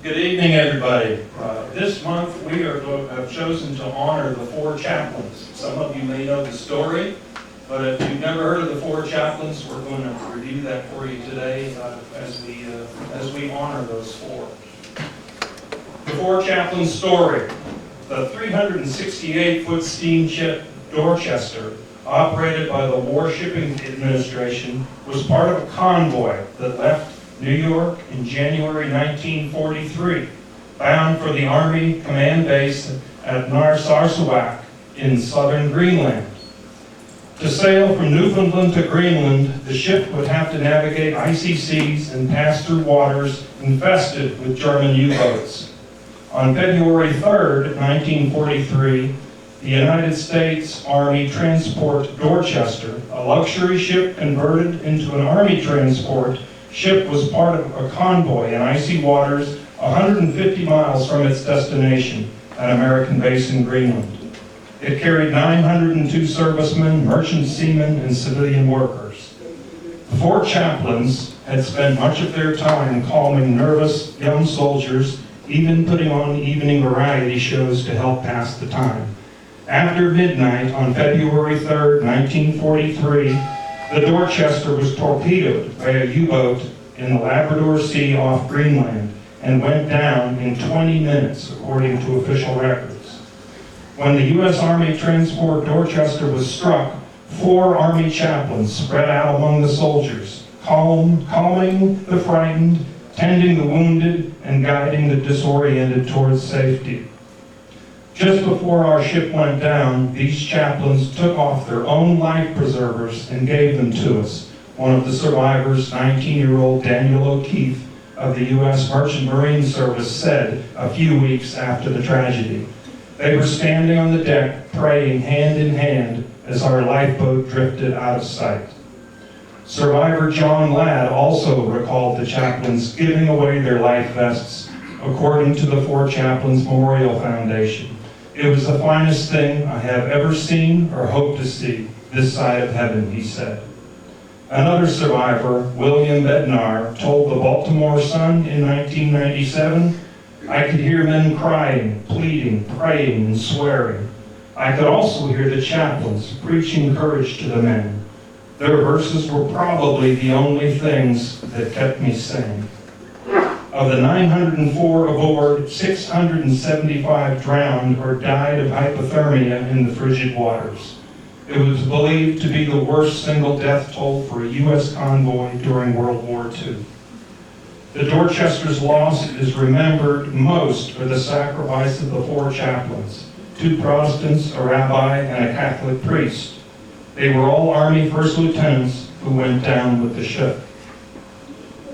Good evening, everybody. This month we have chosen to honor the Four Chaplains. Some of you may know the story, but if you've never heard of the Four Chaplains, we're going to review that for you today as we honor those four. The Four Chaplains story. The 368-foot steamship Dorchester, operated by the War Shipping Administration, was part of a convoy that left New York in January 1943, bound for the Army Command Base at Narsarsuaq in southern Greenland. To sail from Newfoundland to Greenland, the ship would have to navigate icy seas and pass through waters infested with German U-boats. On February 3rd, 1943, the United States Army transport Dorchester, a luxury ship converted into an Army transport ship, was part of a convoy in icy waters 150 miles from its destination, an American base in Greenland. It carried 902 servicemen, merchant seamen, and civilian workers. The Four Chaplains had spent much of their time calming nervous young soldiers, even putting on evening variety shows to help pass the time. After midnight on February 3rd, 1943, the Dorchester was torpedoed by a U-boat in the Labrador Sea off Greenland and went down in 20 minutes, according to official records. When the U.S. Army transport Dorchester was struck, 4 Army chaplains spread out among the soldiers, calming the frightened, tending the wounded, and guiding the disoriented towards safety. Just before our ship went down, these chaplains took off their own life preservers and gave them to us. One of the survivors, 19-year-old Daniel O'Keefe of the U.S. Merchant Marine Service, said a few weeks after the tragedy. They were standing on the deck, praying hand in hand as our lifeboat drifted out of sight. Survivor John Ladd also recalled the chaplains giving away their life vests, according to the Four Chaplains Memorial Foundation. It was the finest thing I have ever seen or hope to see this side of heaven, he said. Another survivor, William Bednar, told the Baltimore Sun in 1997, "I could hear men crying, pleading, praying, and swearing. I could also hear the chaplains preaching courage to the men. Their verses were probably the only things that kept me sane." Of the 904 aboard, 675 drowned or died of hypothermia in the frigid waters. It was believed to be the worst single death toll for a U.S. convoy during World War II. The Dorchester's loss is remembered most for the sacrifice of the Four Chaplains, 2 Protestants, a rabbi, and a Catholic priest. They were all Army first lieutenants who went down with the ship.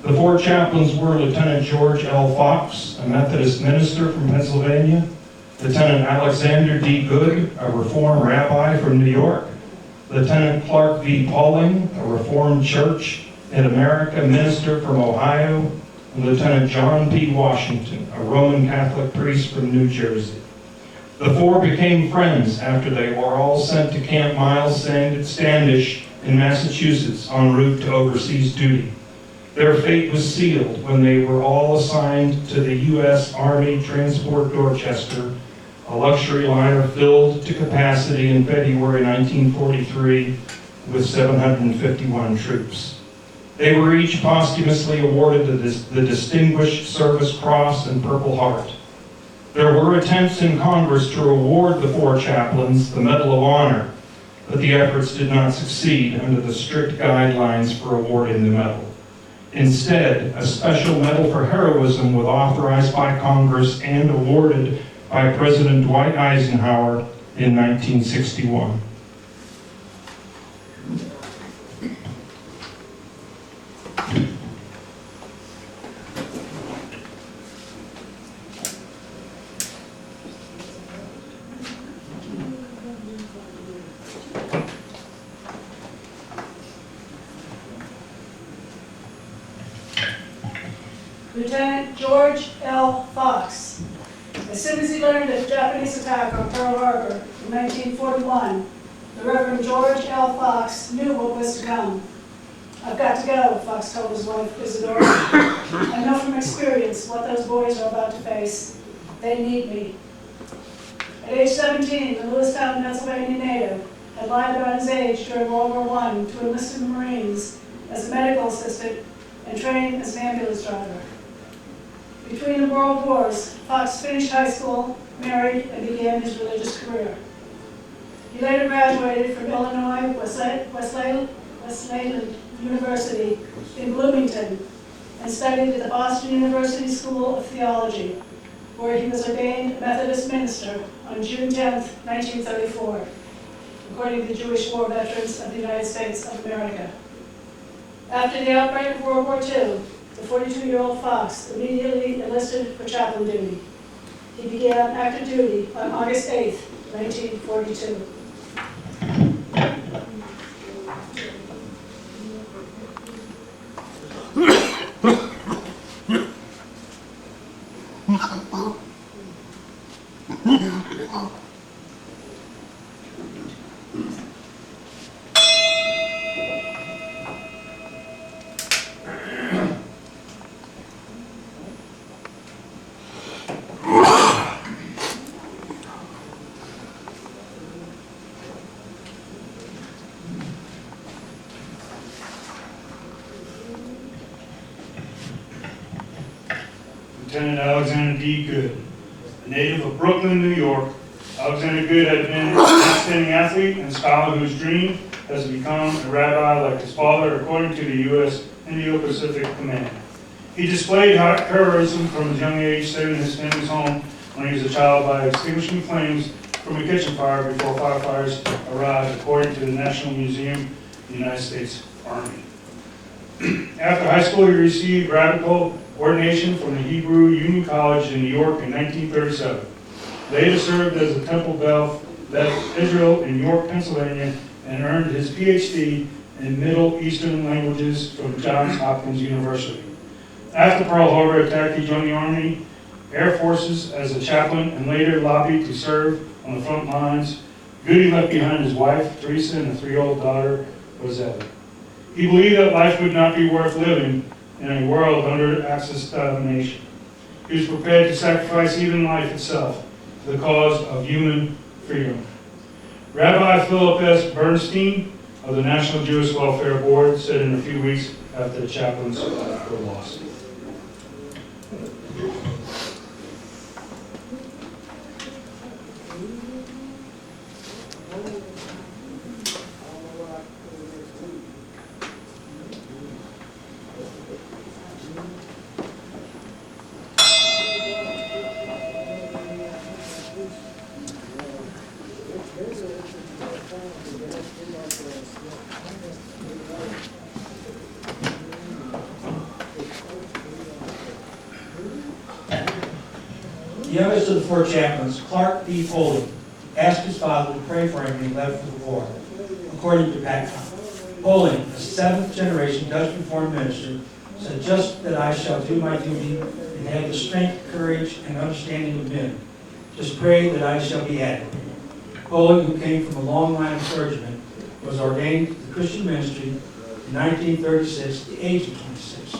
The Four Chaplains were Lieutenant George L. Fox, a Methodist minister from Pennsylvania, Lieutenant Alexander D. Goode, a Reformed rabbi from New York, Lieutenant Clark V. Pauling, a Reformed Church in America minister from Ohio, and Lieutenant John P. Washington, a Roman Catholic priest from New Jersey. The four became friends after they were all sent to Camp Miles Standish in Massachusetts en route to overseas duty. Their fate was sealed when they were all assigned to the U.S. Army Transport Dorchester, a luxury liner filled to capacity in February 1943 with 751 troops. They were each posthumously awarded the Distinguished Service Cross and Purple Heart. There were attempts in Congress to award the Four Chaplains the Medal of Honor, but the efforts did not succeed under the strict guidelines for awarding the medal. Instead, a special medal for heroism was authorized by Congress and awarded by President Dwight Eisenhower in 1961. Lieutenant George L. Fox. As soon as he learned of the Japanese attack on Pearl Harbor in 1941, the Reverend George L. Fox knew what was to come. I've got to go, Fox told his wife, Isadora. I know from experience what those boys are about to face. They need me. At age 17, the Lewistown, Pennsylvania native had lied about his age during World War I to enlist in the Marines as a medical assistant and train as an ambulance driver. Between the world wars, Fox finished high school, married, and began his religious career. He later graduated from Illinois Wesleyan University in Bloomington and studied at the Boston University School of Theology, where he was ordained a Methodist minister on June 10, 1934, according to the Jewish War Veterans of the United States of America. After the outbreak of World War II, the 42-year-old Fox immediately enlisted for chaplain duty. He began active duty on August 8, 1942. Lieutenant Alexander D. Goode, a native of Brooklyn, New York. Alexander Goode had been an outstanding athlete and scholar whose dream has become a rabbi like his father, according to the U.S. Indo-Pacific Command. He displayed heroism from his young age, saving his family's home when he was a child by extinguishing flames from a kitchen fire before firefighters arrived, according to the National Museum of the United States Army. After high school, he received rabbinical ordination from the Hebrew Union College in New York in 1937. Later served as a Temple Bell, left Israel in York, Pennsylvania, and earned his PhD in Middle Eastern languages from Johns Hopkins University. After Pearl Harbor attack, he joined the Army Air Forces as a chaplain and later lobbied to serve on the front lines. Goode left behind his wife, Teresa, and a 3-year-old daughter, Rosetta. He believed that life would not be worth living in a world under Axis domination. He was prepared to sacrifice even life itself for the cause of human freedom. Rabbi Philip S. Bernstein of the National Jewish Welfare Board said in a few weeks after the chaplains were lost. The youngest of the four chaplains, Clark B. Foley, asked his father to pray for him when he left for the war, according to Pat Foley, a seventh-generation Dutch Reformed minister, said, "Just that I shall do my duty and have the strength, courage, and understanding of men. Just pray that I shall be added." Foley, who came from a long line of clergymen, was ordained to the Christian ministry in 1936 at the age of 26.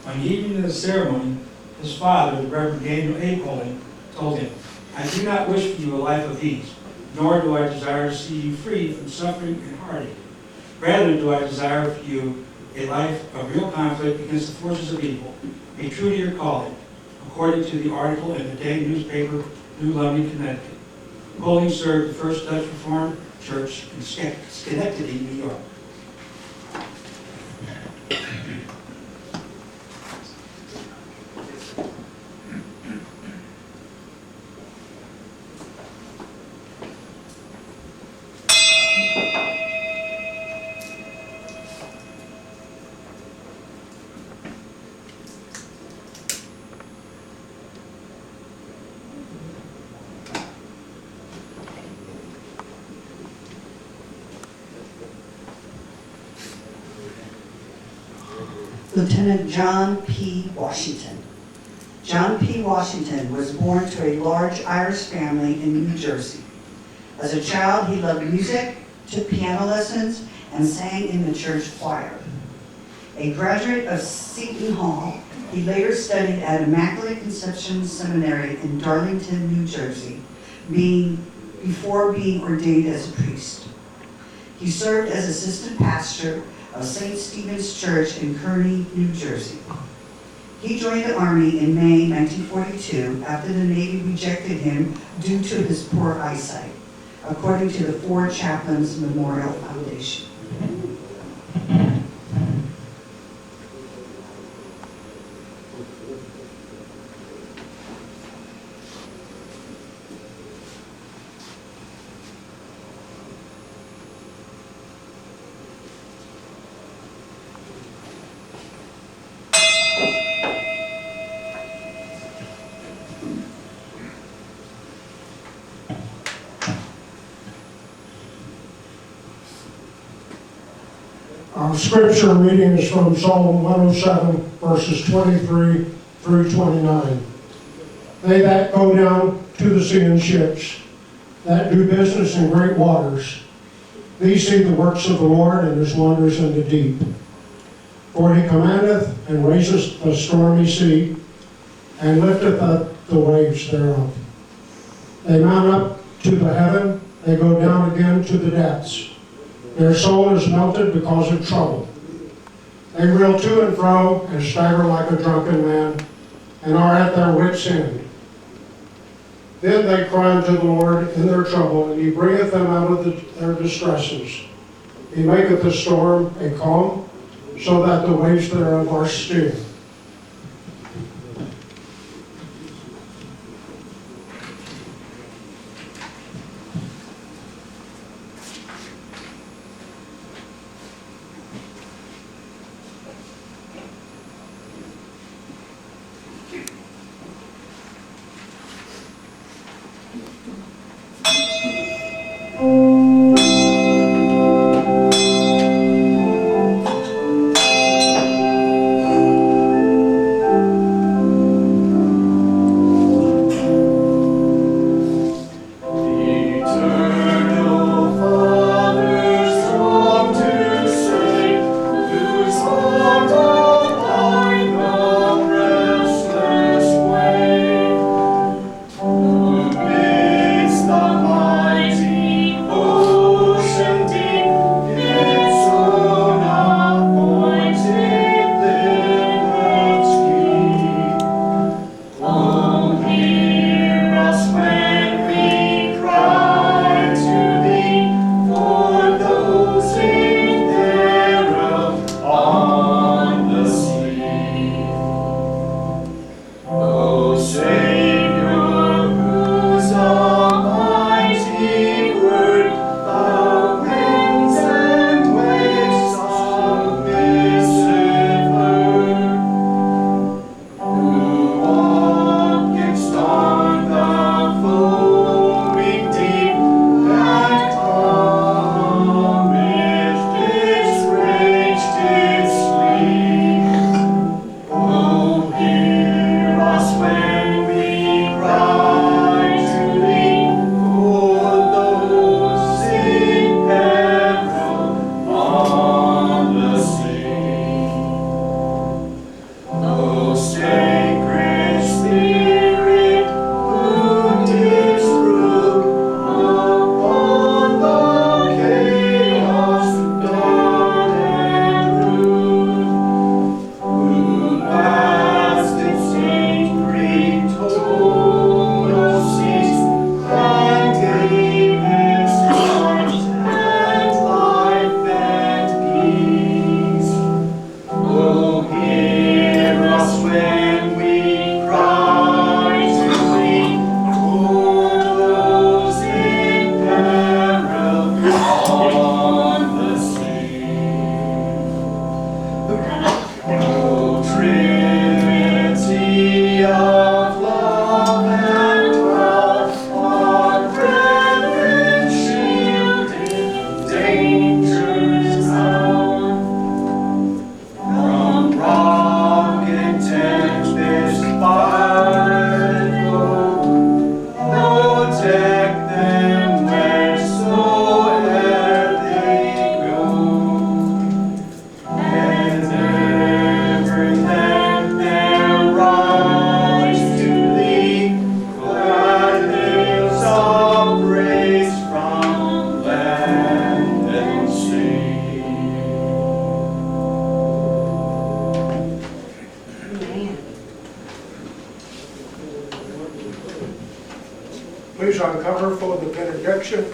On the evening of the ceremony, his father, the Reverend Daniel A. Foley, told him, "I do not wish for you a life of ease, nor do I desire to see you free from suffering and heartache. Rather do I desire for you a life of real conflict against the forces of evil. Be true to your calling," according to the article in the day newspaper, New London, Connecticut. Foley served the First Dutch Reformed Church in Schenectady, New York. Lieutenant John P. Washington. John P. Washington was born to a large Irish family in New Jersey. As a child, he loved music, took piano lessons, and sang in the church choir. A graduate of Seton Hall, he later studied at Immaculate Conception Seminary in Darlington, New Jersey, before being ordained as a priest. He served as assistant pastor of St. Stephen's Church in Kearney, New Jersey. He joined the Army in May 1942 after the Navy rejected him due to his poor eyesight, according to the Four Chaplains Memorial Foundation. Our scripture reading is from Psalm 107, verses 23 through 29. They that go down to the sea in ships, that do business in great waters, these see the works of the Lord and his wonders in the deep. For he commandeth and raiseth the stormy sea, and lifteth up the waves thereof. They mount up to the heaven, they go down again to the depths. Their soul is melted because of trouble. They reel to and fro and stagger like a drunken man, and are at their wits' end. Then they cry unto the Lord in their trouble, and he bringeth them out of their distresses. He maketh the storm a calm, so that the waves thereof are still. please uncover for the benediction.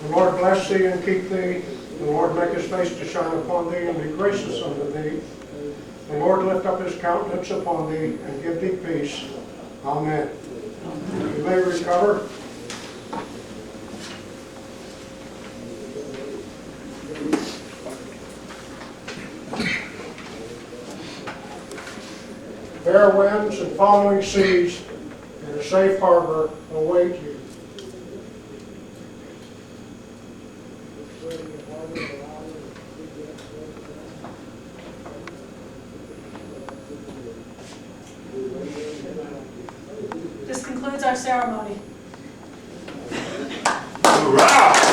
The Lord bless thee and keep thee. The Lord make his face to shine upon thee and be gracious unto thee. The Lord lift up his countenance upon thee and give thee peace. Amen. You may recover. Fair winds and following seas in a safe harbor await you. This concludes our ceremony. Hurrah!